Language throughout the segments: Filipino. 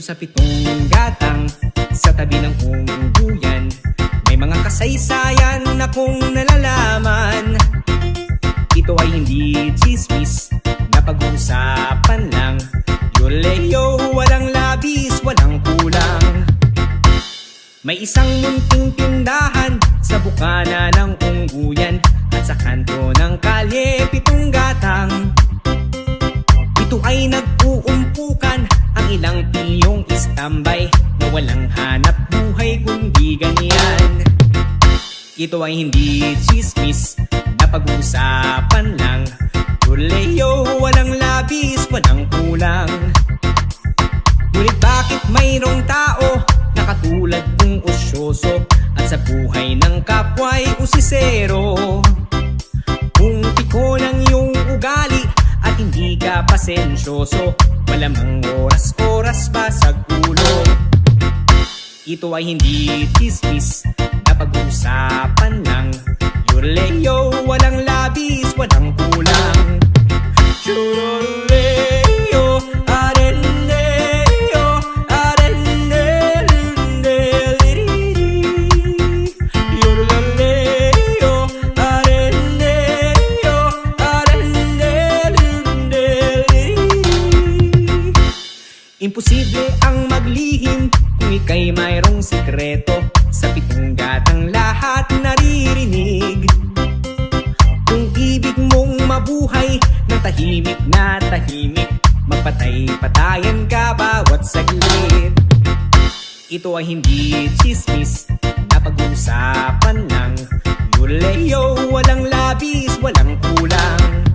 sa pitong gatang sa tabi ng ungguyan. May mga kasaysayan na kung nalalaman. Ito ay hindi chismis na pag-uusapan lang. Yoleo, walang labis, walang kulang. May isang munting tindahan sa bukana ng ungguyan at sa kanto ng kalye pitong gatang. Ito ay nag-uumpukan ang ilang piyong istambay na walang hanap buhay kundi ganyan. Ito ay hindi chismis na pag-uusapan lang. Yoleo, walang labis, walang kulang. Ngunit bakit mayroong tao na katulad kong osyoso at sa buhay ng kapwa'y usisero? Kung piko ng iyong ugali at hindi ka pasensyoso, malamang oras-oras basag ulo. Ito ay hindi chismis na pag-uusapan lang. Yoleo, walang labis, walang kulang. Yoleo, areneo, Yoleo, imposible ang maglihim kung ika'y mayroong sikreto. Sa pitong gatang lahat naririnig. Kung ibig mong mabuhay ng tahimik na tahimik, magpatay-patayan ka bawat saglit. Ito ay hindi chismis na pag-uusapan lang. Yoleo, walang labis, walang kulang.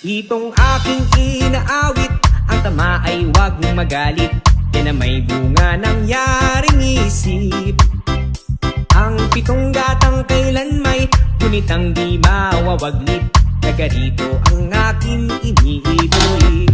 Itong aking inaawit, ang tama ay wag magalit. Yan na may bunga ng yaring isip. Ang pitong gatang kailan may ngunit ang di mawawaglit. Taga rito ang aking iniibig.